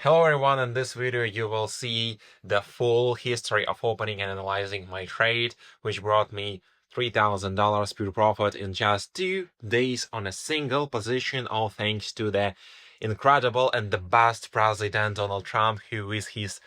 Hello everyone, in this video you will see the full history of opening and analyzing my trade, which brought me $3,000 pure profit in just 2 days on a single position, all thanks to the incredible and the best President Donald Trump, who with his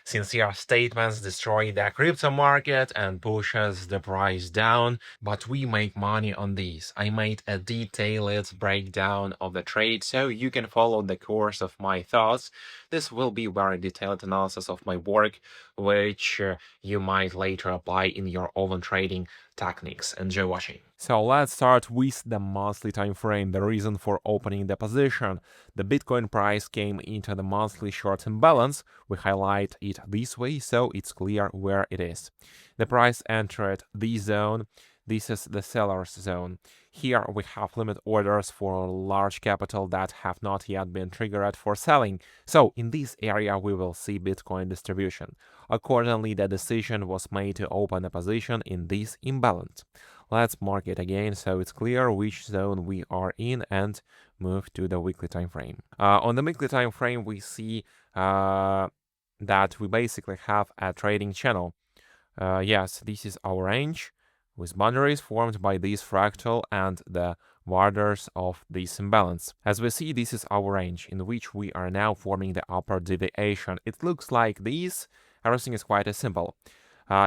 sincere statements destroy the crypto market and pushes the price down, but we make money on these. I made a detailed breakdown of the trade so you can follow the course of my thoughts. This will be very detailed analysis of my work, which you might later apply in your own trading techniques. Enjoy watching. So let's start with the monthly time frame, the reason for opening the position. The Bitcoin price came into the monthly short imbalance. We highlight it this way so it's clear where it is. The price entered this zone. This is the seller's zone. Here we have limit orders for large capital that have not yet been triggered for selling. So in this area we will see Bitcoin distribution. Accordingly, the decision was made to open a position in this imbalance. Let's mark it again so it's clear which zone we are in and move to the weekly time frame. On the weekly time frame, we see that we basically have a trading channel. Yes, this is our range with boundaries formed by this fractal and the borders of this imbalance. As we see, this is our range in which we are now forming the upper deviation. It looks like this. Everything is quite simple.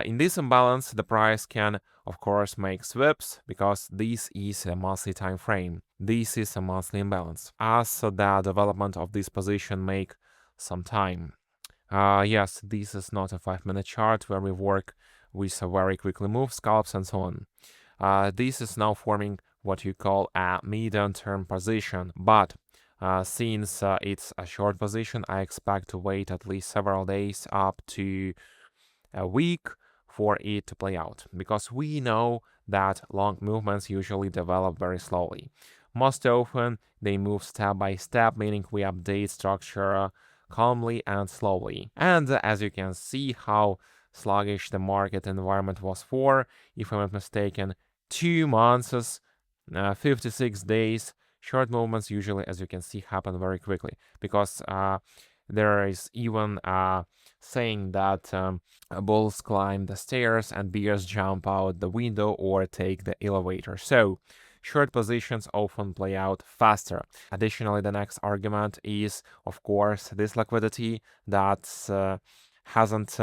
In this imbalance, the price can, of course, make sweeps because this is a monthly time frame. This is a monthly imbalance. As the development of this position make some time. Yes, this is not a 5-minute chart where we work with a very quickly move scalps and so on. This is now forming what you call a medium-term position, but since it's a short position, I expect to wait at least several days up to a week for it to play out, because we know that long movements usually develop very slowly. Most often, they move step by step, meaning we update structure calmly and slowly. And as you can see how sluggish the market environment was for, if I'm not mistaken, 2 months, 56 days, short movements usually, as you can see, happen very quickly, because there is even saying that bulls climb the stairs and bears jump out the window or take the elevator. So short positions often play out faster. Additionally, the next argument is, of course, this liquidity that hasn't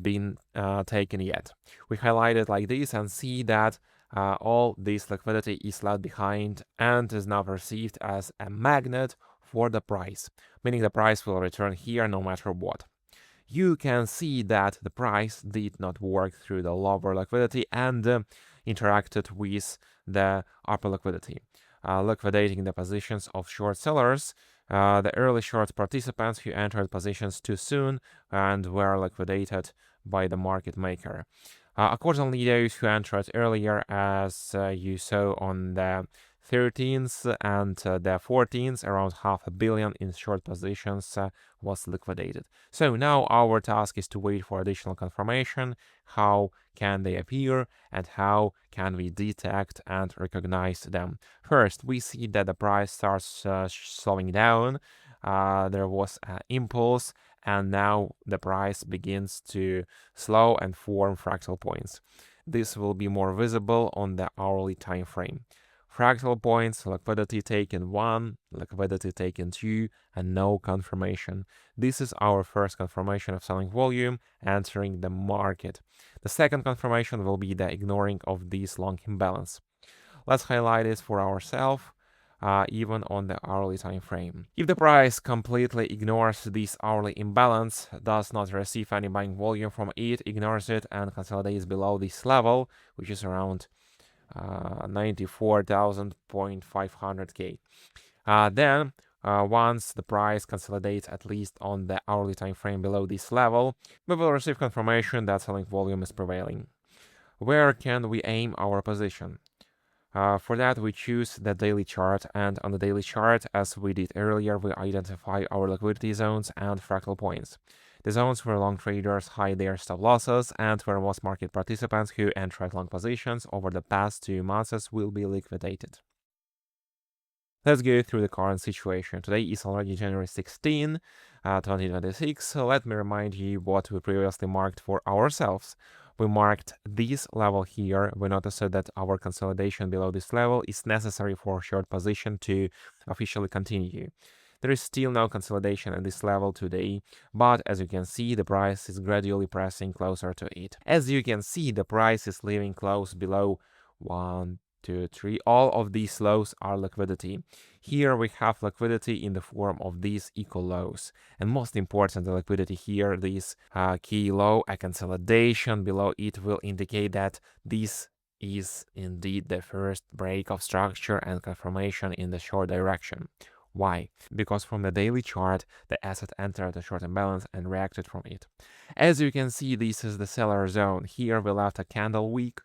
been taken yet. We highlight it like this and see that all this liquidity is left behind and is now perceived as a magnet for the price, meaning the price will return here no matter what. You can see that the price did not work through the lower liquidity and interacted with the upper liquidity, liquidating the positions of short sellers, the early short participants who entered positions too soon and were liquidated by the market maker. Accordingly, those who entered earlier, as you saw on the 13th and the 14th, around $500 million in short positions was liquidated. So now our task is to wait for additional confirmation. How can they appear and how can we detect and recognize them? First, we see that the price starts slowing down. There was an impulse, and now the price begins to slow and form fractal points. This will be more visible on the hourly time frame. Fractal points, liquidity taken 1, liquidity taken 2, and no confirmation. This is our first confirmation of selling volume entering the market. The second confirmation will be the ignoring of this long imbalance. Let's highlight it for ourselves, even on the hourly time frame. If the price completely ignores this hourly imbalance, does not receive any buying volume from it, ignores it, and consolidates below this level, which is around 94,500K. Then, once the price consolidates at least on the hourly time frame below this level, we will receive confirmation that selling volume is prevailing. Where can we aim our position? For that, we choose the daily chart, and on the daily chart, as we did earlier, we identify our liquidity zones and fractal points. The zones where long traders hide their stop losses and where most market participants who entered long positions over the past 2 months will be liquidated. Let's go through the current situation. Today is already January 16. 2026. So let me remind you what we previously marked for ourselves. We marked this level here. We noticed that our consolidation below this level is necessary for short position to officially continue. There is still no consolidation at this level today, but as you can see, the price is gradually pressing closer to it. As you can see, the price is living close below 1, 2, 3. All of these lows are liquidity. Here we have liquidity in the form of these equal lows. And most important, the liquidity here, this key low, a consolidation below it will indicate that this is indeed the first break of structure and confirmation in the short direction. Why? Because from the daily chart, the asset entered a short imbalance and reacted from it. As you can see, this is the seller zone. Here we left a candle weak.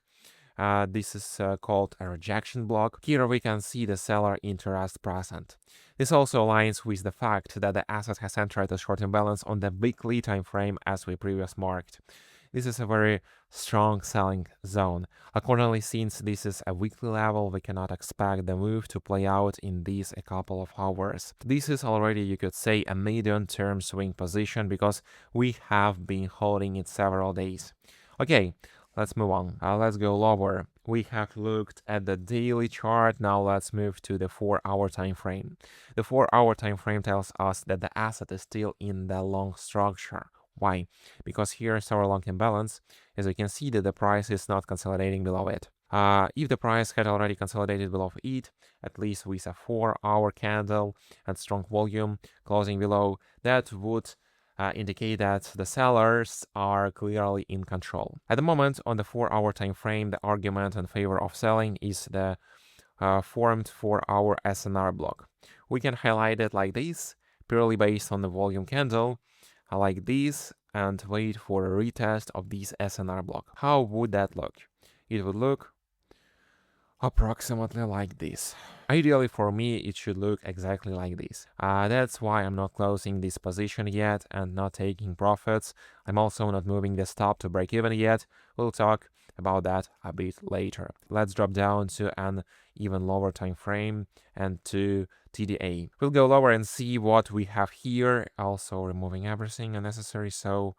This is called a rejection block. Here we can see the seller interest present. This also aligns with the fact that the asset has entered a short imbalance on the weekly time frame as we previously marked. This is a very strong selling zone. Accordingly, since this is a weekly level, we cannot expect the move to play out in these a couple of hours. This is already, you could say, a medium-term swing position because we have been holding it several days. Okay, let's move on. Let's go lower. We have looked at the daily chart. Now let's move to the 4-hour time frame. The 4-hour time frame tells us that the asset is still in the long structure. Why? Because here is our long imbalance. As you can see that the price is not consolidating below it. If the price had already consolidated below it, at least with a 4-hour candle and strong volume closing below, that would indicate that the sellers are clearly in control. At the moment, on the 4-hour time frame, the argument in favor of selling is the formed 4-hour SNR block. We can highlight it like this, purely based on the volume candle, like this, and wait for a retest of this SNR block. How would that look? It would look approximately like this. Ideally for me, it should look exactly like this. That's why I'm not closing this position yet and not taking profits. I'm also not moving the stop to break even yet. We'll talk about that a bit later. Let's drop down to an even lower time frame and to TDA. We'll go lower and see what we have here, also removing everything unnecessary so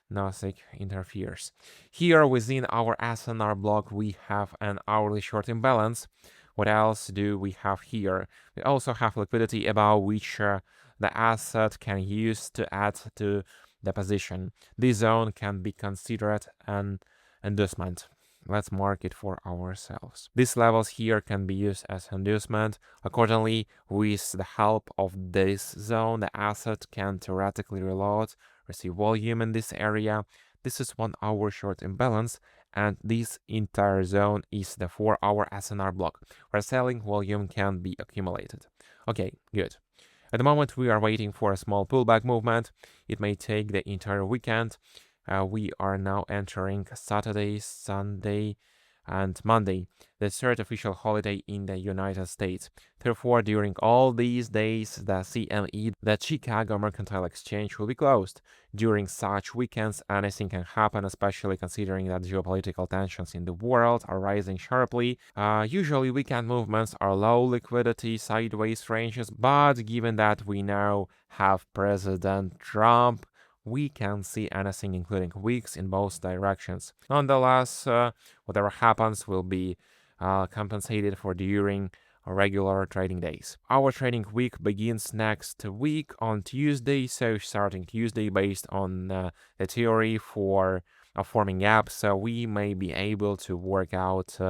nothing interferes. Here within our SNR block we have an hourly short imbalance. What else do we have here? We also have liquidity above which the asset can use to add to the position. This zone can be considered an inducement. Let's mark it for ourselves. These levels here can be used as inducement. Accordingly, with the help of this zone, the asset can theoretically reload, receive volume in this area. This is 1-hour short imbalance, and this entire zone is the 4-hour SNR block, where selling volume can be accumulated. Okay, good. At the moment, we are waiting for a small pullback movement. It may take the entire weekend. We are now entering Saturday, Sunday, and Monday, the third official holiday in the United States. Therefore, during all these days, the CME, the Chicago Mercantile Exchange, will be closed. During such weekends, anything can happen, especially considering that geopolitical tensions in the world are rising sharply. Usually, weekend movements are low liquidity, sideways ranges, but given that we now have President Trump, we can see anything including wicks in both directions. Nonetheless, whatever happens will be compensated for during regular trading days. Our trading week begins next week on Tuesday, so starting Tuesday based on the theory for forming gaps, we may be able to work out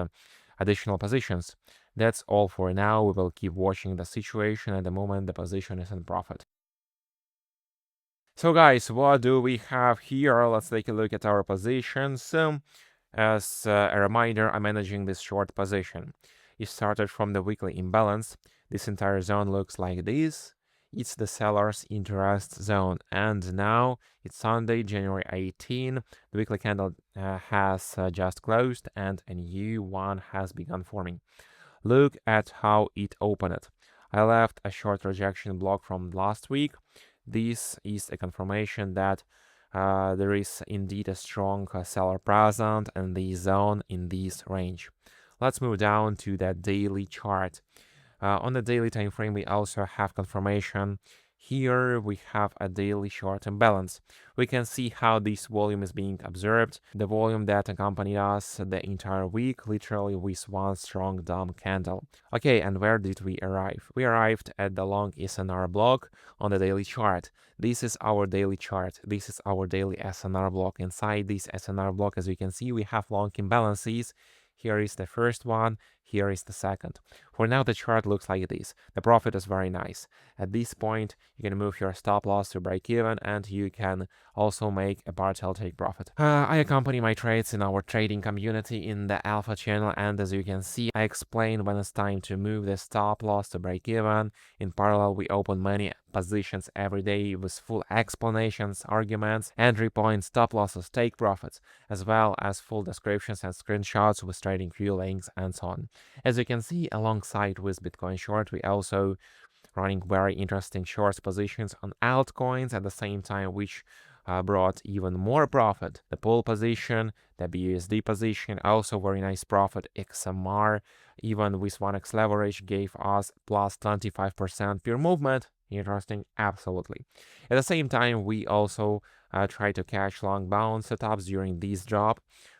additional positions. That's all for now. We will keep watching the situation. At the moment, the position is in profit. So guys, what do we have here? Let's take a look at our positions. As a reminder, I'm managing this short position. It started from the weekly imbalance. This entire zone looks like this. It's the seller's interest zone. And now it's Sunday, January 18. The weekly candle has just closed and a new one has begun forming. Look at how it opened. I left a short rejection block from last week. This is a confirmation that there is indeed a strong seller present in the zone in this range. Let's move down to the daily chart. On the daily time frame, we also have confirmation Here we have a daily short imbalance. We can see how this volume is being observed, the volume that accompanied us the entire week, literally with one strong dumb candle. Okay, and where did we arrive? We arrived at the long SNR block on the daily chart. This is our daily chart. This is our daily SNR block. Inside this SNR block, as you can see, we have long imbalances. Here is the first one, here is the second. For now, the chart looks like this. The profit is very nice. At this point, you can move your stop loss to break even, and you can also make a partial take profit. I accompany my trades in our trading community in the alpha channel, and as you can see, I explain when it's time to move the stop loss to break even. In parallel, we open many positions every day with full explanations, arguments, entry points, stop losses, take profits, as well as full descriptions and screenshots with trading view links and so on. As you can see, alongside with Bitcoin Short, we also running very interesting short positions on altcoins at the same time, which brought even more profit. The pool position, the BUSD position, also very nice profit. XMR, even with 1x leverage, gave us plus 25% per movement. Interesting, absolutely. At the same time, we also try to catch long bounce setups during this job.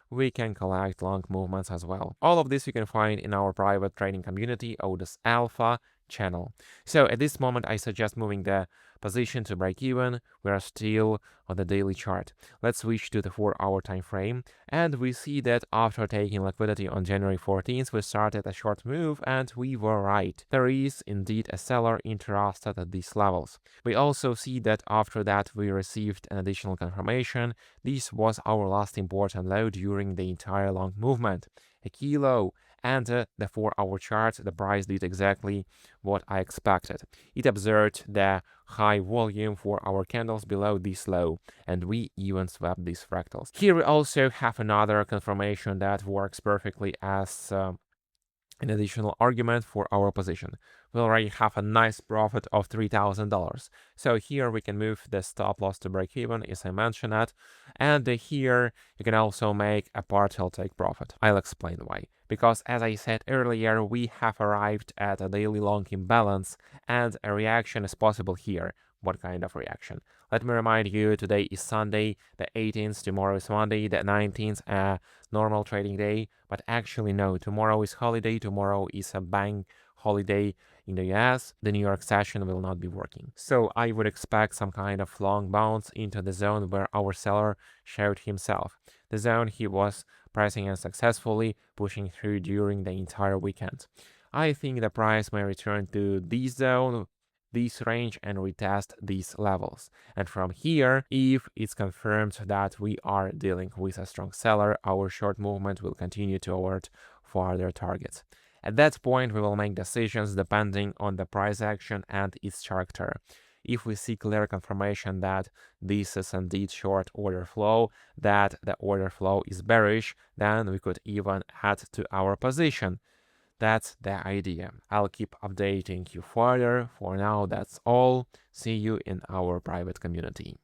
We can collect long movements as well. All of this you can find in our private trading community, Otis Alpha channel. So at this moment, I suggest moving the position to break even. We are still on the daily chart. Let's switch to the 4-hour time frame, and we see that after taking liquidity on January 14th, we started a short move, and we were right. There is indeed a seller interested at these levels. We also see that after that we received an additional confirmation. This was our last important low during the entire long movement, a key low. And the 4-hour chart, the price did exactly what I expected. It observed the high volume for our candles below this low, and we even swapped these fractals. Here we also have another confirmation that works perfectly as an additional argument for our position. We already have a nice profit of $3,000. So here we can move the stop loss to break even, as I mentioned that. And here you can also make a partial take profit. I'll explain why. Because as I said earlier, we have arrived at a daily long imbalance, and a reaction is possible here. What kind of reaction? Let me remind you, today is Sunday, the 18th, tomorrow is Monday, the 19th, normal trading day. But actually, no, tomorrow is holiday, tomorrow is a bank holiday in the US. The New York session will not be working. So I would expect some kind of long bounce into the zone where our seller showed himself. The zone he was pricing and successfully pushing through during the entire weekend. I think the price may return to this zone, this range, and retest these levels. And from here, if it's confirmed that we are dealing with a strong seller, our short movement will continue toward further targets. At that point, we will make decisions depending on the price action and its character. If we see clear confirmation that this is indeed short order flow, that the order flow is bearish, then we could even add to our position. That's the idea. I'll keep updating you further. For now, that's all. See you in our private community.